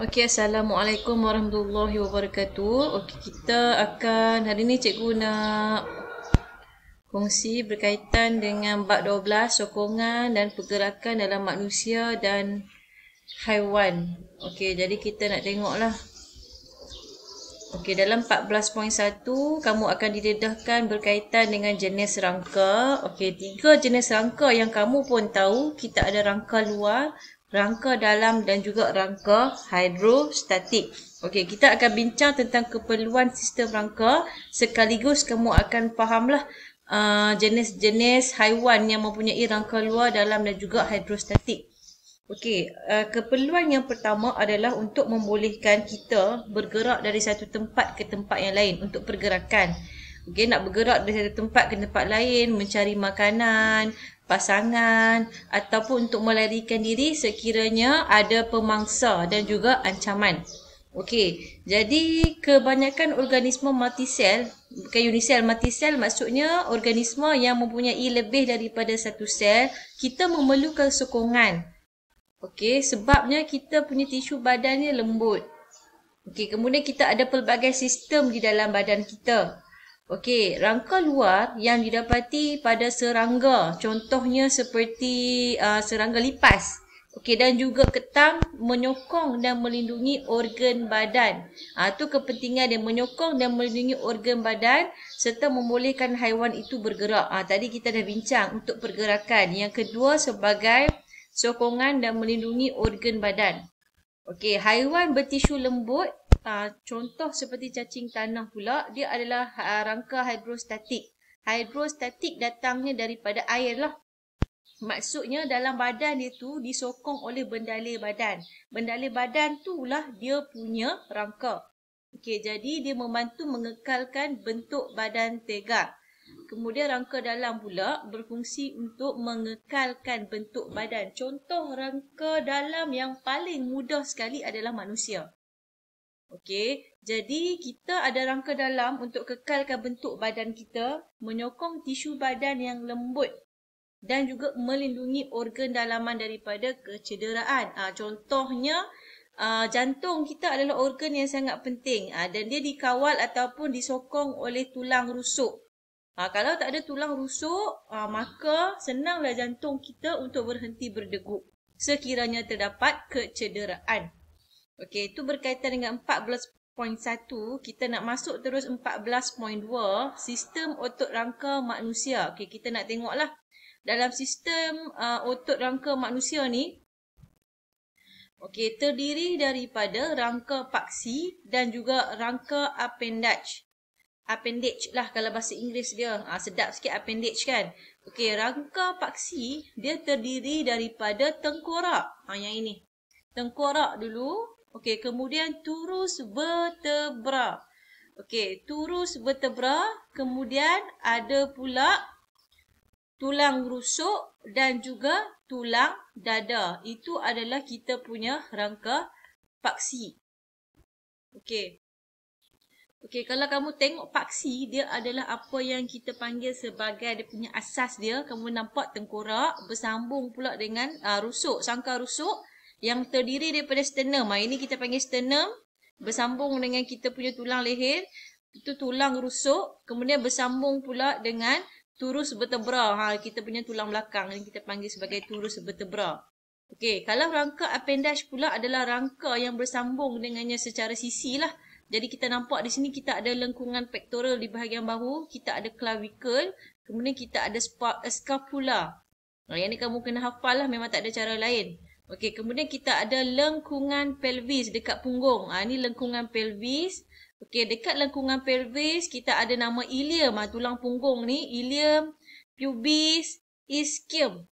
Okey, Assalamualaikum warahmatullahi wabarakatuh. Okey, kita akan hari ni cikgu nak kongsi berkaitan dengan bab 12 sokongan dan pergerakan dalam manusia dan haiwan. Okey, jadi kita nak tengoklah. Okey, dalam 14.1 kamu akan didedahkan berkaitan dengan jenis rangka. Okey, 3 jenis rangka yang kamu pun tahu. Kita ada rangka luar, rangka dalam dan juga rangka hidrostatik. Okey, kita akan bincang tentang keperluan sistem rangka sekaligus kamu akan fahamlah jenis-jenis haiwan yang mempunyai rangka luar, dalam dan juga hidrostatik. Okey, keperluan yang pertama adalah untuk membolehkan kita bergerak dari satu tempat ke tempat yang lain untuk pergerakan. Okey, nak bergerak dari satu tempat ke tempat lain, mencari makanan, pasangan ataupun untuk melarikan diri sekiranya ada pemangsa dan juga ancaman. Okey, jadi kebanyakan organisme multisel, bukan unisel, multisel maksudnya organisme yang mempunyai lebih daripada satu sel, kita memerlukan sokongan. Okey, sebabnya kita punya tisu badan ni lembut. Okey, kemudian kita ada pelbagai sistem di dalam badan kita. Okey, rangka luar yang didapati pada serangga, contohnya seperti serangga lipas. Okey, dan juga ketang menyokong dan melindungi organ badan. Itu kepentingan dia, menyokong dan melindungi organ badan serta membolehkan haiwan itu bergerak. Tadi kita dah bincang untuk pergerakan. Yang kedua sebagai sokongan dan melindungi organ badan. Okey, haiwan bertisu lembut, contoh seperti cacing tanah pula, dia adalah rangka hidrostatik. Hidrostatik datangnya daripada air lah. Maksudnya dalam badan dia tu disokong oleh bendalir badan. Bendalir badan tu lah dia punya rangka. Okey, jadi dia membantu mengekalkan bentuk badan tegak. Kemudian rangka dalam pula berfungsi untuk mengekalkan bentuk badan. Contoh rangka dalam yang paling mudah sekali adalah manusia. Okey, jadi kita ada rangka dalam untuk kekalkan bentuk badan kita, menyokong tisu badan yang lembut dan juga melindungi organ dalaman daripada kecederaan. Contohnya jantung kita adalah organ yang sangat penting dan dia dikawal ataupun disokong oleh tulang rusuk. Kalau tak ada tulang rusuk, maka senanglah jantung kita untuk berhenti berdegup sekiranya terdapat kecederaan. Okey, itu berkaitan dengan 14.1. Kita nak masuk terus 14.2, sistem otot rangka manusia. Okey, kita nak tengoklah. Dalam sistem otot rangka manusia ni, okey, terdiri daripada rangka paksi dan juga rangka appendage. Appendage lah kalau bahasa Inggeris dia. Sedap sikit appendage kan. Okey, rangka paksi dia terdiri daripada tengkorak. Yang ini. Tengkorak dulu. Okey, kemudian turus vertebra. Okey, turus vertebra. Kemudian ada pula tulang rusuk dan juga tulang dada. Itu adalah kita punya rangka paksi. Okey. Okey, kalau kamu tengok paksi, dia adalah apa yang kita panggil sebagai dia punya asas dia. Kamu nampak tengkorak bersambung pula dengan rusuk, sangkar rusuk yang terdiri daripada sternum. Ini kita panggil sternum, bersambung dengan kita punya tulang leher. Itu tulang rusuk, kemudian bersambung pula dengan turus vertebra. Kita punya tulang belakang yang kita panggil sebagai turus vertebra. Okey, kalau rangka appendage pula adalah rangka yang bersambung dengannya secara sisi lah. Jadi kita nampak di sini kita ada lengkungan pectoral di bahagian bahu, kita ada clavicle, kemudian kita ada scapula. Yang ni kamu kena hafal lah, memang tak ada cara lain. Okey, kemudian kita ada lengkungan pelvis dekat punggung. Ini lengkungan pelvis. Okey, dekat lengkungan pelvis kita ada nama ilium, tulang punggung ni, ilium, pubis, ischium.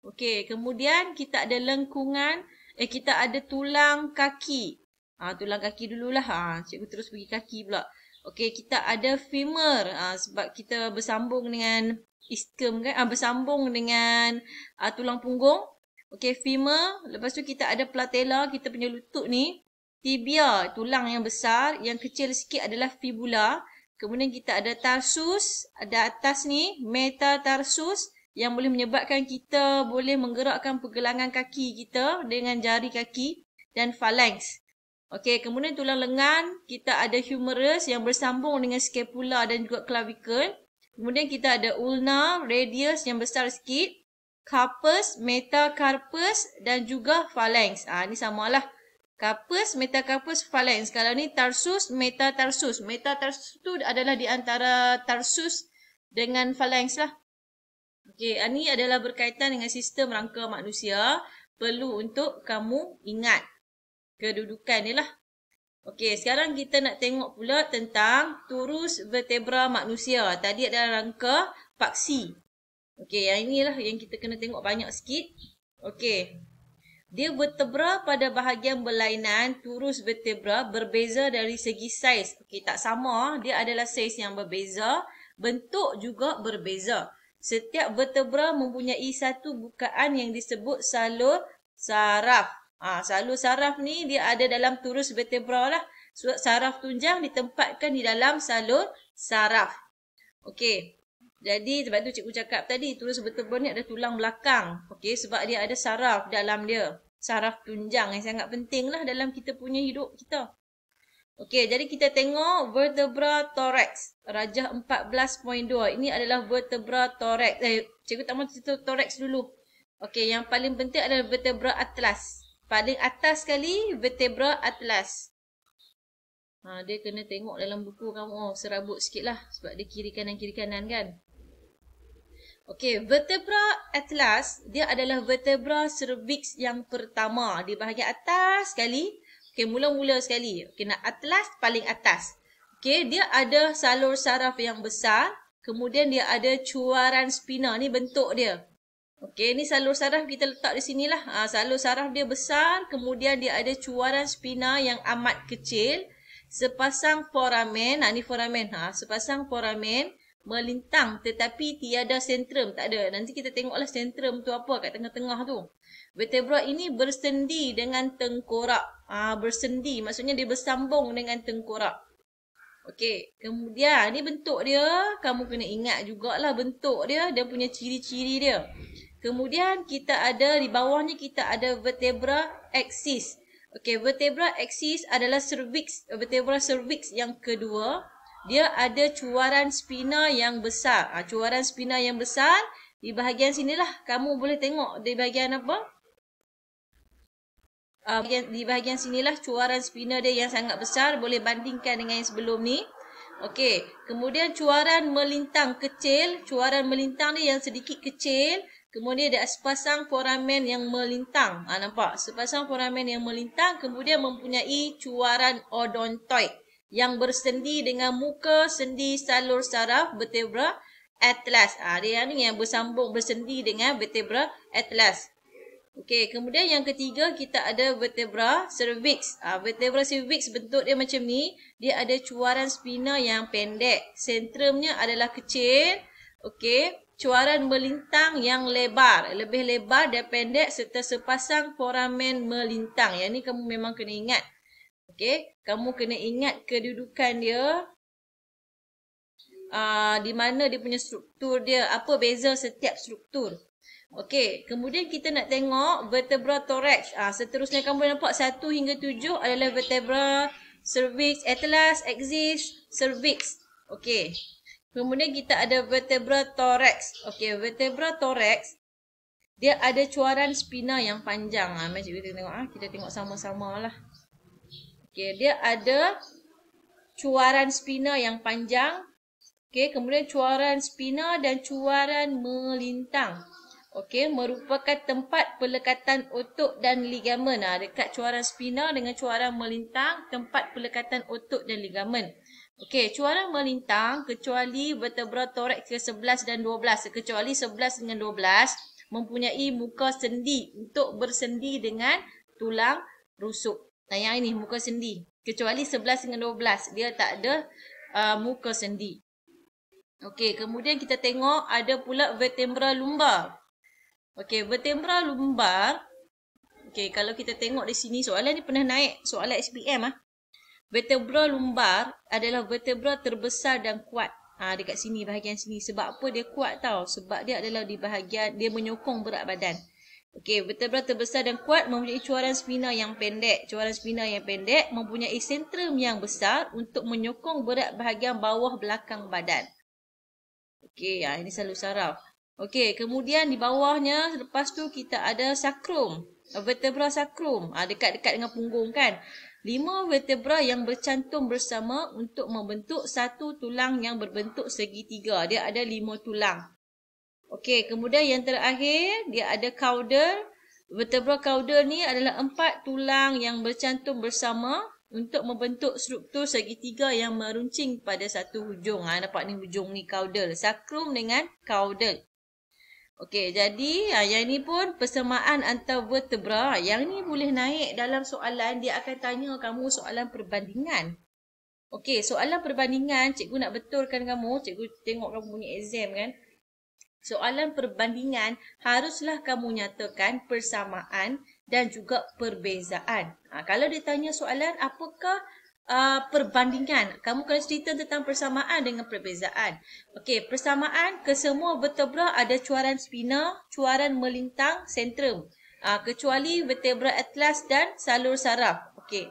Okey, kemudian kita ada lengkungan, kita ada tulang kaki. Tulang kaki dululah. Cikgu terus pergi kaki pula. Okey, kita ada femur. Sebab kita bersambung dengan ischium kan, bersambung dengan tulang punggung. Okey, femur. Lepas tu kita ada patella, kita punya lutut ni. Tibia, tulang yang besar. Yang kecil sikit adalah fibula. Kemudian kita ada tarsus, ada atas ni, metatarsus, yang boleh menyebabkan kita boleh menggerakkan pergelangan kaki kita dengan jari kaki. Dan phalanx. Okey, kemudian tulang lengan, kita ada humerus yang bersambung dengan scapula dan juga clavicle. Kemudian kita ada ulna, radius yang besar sikit, carpus, metacarpus dan juga phalanx. Ni samalah. Carpus, metacarpus, phalanx. Kalau ni tarsus, metatarsus. Metatarsus tu adalah di antara tarsus dengan phalanx lah. Okey, ini adalah berkaitan dengan sistem rangka manusia. Perlu untuk kamu ingat kedudukan ni lah. Okey, sekarang kita nak tengok pula tentang turus vertebra manusia. Tadi adalah rangka paksi. Okey, yang inilah yang kita kena tengok banyak sikit. Okey. Dia vertebra pada bahagian berlainan turus vertebra berbeza dari segi saiz. Okey, tak sama. Dia adalah saiz yang berbeza. Bentuk juga berbeza. Setiap vertebra mempunyai satu bukaan yang disebut salur saraf. Salur saraf ni dia ada dalam turus vertebra lah. Saraf tunjang ditempatkan di dalam salur saraf. Okey. Jadi sebab tu cikgu cakap tadi turus vertebra ni ada tulang belakang. Okey, sebab dia ada saraf dalam dia. Saraf tunjang yang sangat penting lah dalam kita punya hidup kita. Okey, jadi kita tengok vertebra thorax. Rajah 14.2. Ini adalah vertebra thorax. Cikgu tak mahu cerita thorax dulu. Okey, yang paling penting adalah vertebra atlas. Paling atas sekali vertebra atlas. Dia kena tengok dalam buku kamu. Serabut sikit lah. Sebab dia kiri kanan kan. Okey, vertebra atlas. Dia adalah vertebra cervix yang pertama. Di bahagian atas sekali. Okey, mula-mula sekali. Okey, nak atlas paling atas. Okey, dia ada salur saraf yang besar. Kemudian dia ada cuaran spina. Ni bentuk dia. Okey, ni salur saraf kita letak di sinilah. Salur saraf dia besar. Kemudian dia ada cuaran spina yang amat kecil. Sepasang foramen. Ni foramen. Sepasang foramen melintang tetapi tiada sentrum. Tak ada. Nanti kita tengoklah sentrum tu apa kat tengah-tengah tu. Vertebra ini bersendi dengan tengkorak. Bersendi. Maksudnya dia bersambung dengan tengkorak. Okey. Kemudian ni bentuk dia. Kamu kena ingat jugalah bentuk dia. Dia punya ciri-ciri dia. Kemudian kita ada di bawahnya kita ada vertebra axis. Okey, vertebra axis adalah cervix. Vertebra cervix yang kedua. Dia ada cuaran spina yang besar. Cuaran spina yang besar. Di bahagian sinilah. Kamu boleh tengok di bahagian apa? Di bahagian sinilah cuaran spina dia yang sangat besar. Boleh bandingkan dengan yang sebelum ni. Okey. Kemudian cuaran melintang kecil. Cuaran melintang dia yang sedikit kecil. Kemudian ada sepasang foramen yang melintang. Nampak? Sepasang foramen yang melintang. Kemudian mempunyai cuaran odontoid. Yang bersendi dengan muka sendi salur saraf vertebra atlas. Dia ni yang bersambung bersendi dengan vertebra atlas. Okey, kemudian yang ketiga kita ada vertebra cervix. Vertebra cervix bentuk dia macam ni. Dia ada cuaran spina yang pendek. Sentrumnya adalah kecil. Okey, cuaran melintang yang lebar. Lebih lebar dan pendek serta sepasang foramen melintang. Yang ni kamu memang kena ingat. Okey, kamu kena ingat kedudukan dia. Di mana dia punya struktur dia. Apa beza setiap struktur. Okey, kemudian kita nak tengok vertebra thorax. Seterusnya kamu boleh nampak 1 hingga 7 adalah vertebra cervix, atlas, axis, cervix. Okey. Kemudian kita ada vertebra thorax. Okey, vertebra thorax dia ada cuaran spina yang panjang. Macam kita tengok kita tengok sama-sama lah. Okey, dia ada cuaran spina yang panjang. Okey, kemudian cuaran spina dan cuaran melintang. Okey, merupakan tempat pelekatan otot dan ligamen. Dekat cuaran spina dengan cuaran melintang, tempat pelekatan otot dan ligamen. Okey, cuaran melintang kecuali vertebra thorax ke-11 dan 12. Kecuali 11 dengan 12 mempunyai muka sendi untuk bersendi dengan tulang rusuk. Yang ini muka sendi. Kecuali 11 dengan 12 dia tak ada muka sendi. Okey, kemudian kita tengok ada pula vertebra lumbar. Okey, vertebra lumbar. Okey, kalau kita tengok di sini soalan ni pernah naik soalan SPM Vertebra lumbar adalah vertebra terbesar dan kuat. Dekat sini, bahagian sini. Sebab apa dia kuat tau? Sebab dia adalah di bahagian, dia menyokong berat badan. Okey, vertebra terbesar dan kuat mempunyai cuaran spina yang pendek. Cuaran spina yang pendek mempunyai sentrum yang besar untuk menyokong berat bahagian bawah belakang badan. Okey, ini selalu saraf. Okey, kemudian di bawahnya, lepas tu kita ada sakrum. Vertebra sakrum. Dekat-dekat dengan punggung kan. 5 vertebra yang bercantum bersama untuk membentuk satu tulang yang berbentuk segitiga. Dia ada 5 tulang. Okey, kemudian yang terakhir, dia ada caudal. Vertebra caudal ni adalah 4 tulang yang bercantum bersama untuk membentuk struktur segitiga yang meruncing pada satu hujung. Nampak ni hujung ni caudal. Sakrum dengan caudal. Okey, jadi yang ni pun persamaan antara vertebra. Yang ni boleh naik dalam soalan, dia akan tanya kamu soalan perbandingan. Okey, soalan perbandingan, cikgu nak betulkan kamu, cikgu tengok kamu punya exam kan. Soalan perbandingan haruslah kamu nyatakan persamaan dan juga perbezaan. Kalau ditanya soalan apakah perbandingan, kamu kena cerita tentang persamaan dengan perbezaan. Okey, persamaan, kesemua vertebra ada cuaran spina, cuaran melintang, sentrum. Kecuali vertebra atlas dan salur saraf. Okey.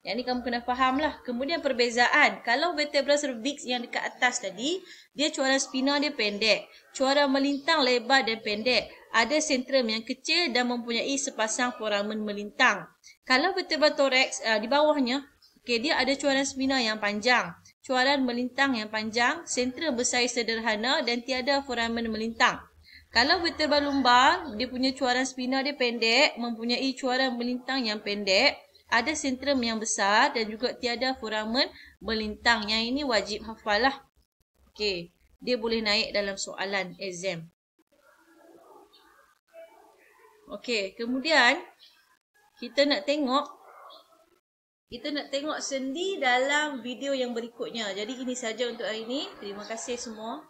Yang ni kamu kena faham lah. Kemudian perbezaan. Kalau vertebra cervix yang dekat atas tadi, dia cuaran spina dia pendek. Cuaran melintang lebar dan pendek. Ada sentrum yang kecil dan mempunyai sepasang foramen melintang. Kalau vertebra thorax di bawahnya, okay, dia ada cuaran spina yang panjang. Cuaran melintang yang panjang, sentrum bersaiz sederhana dan tiada foramen melintang. Kalau vertebra lumbar, dia punya cuaran spina dia pendek, mempunyai cuaran melintang yang pendek. Ada sentrum yang besar dan juga tiada foramen melintang. Yang ini wajib hafal lah. Okey, dia boleh naik dalam soalan exam. Okey, kemudian kita nak tengok sendi dalam video yang berikutnya. Jadi ini saja untuk hari ini. Terima kasih semua.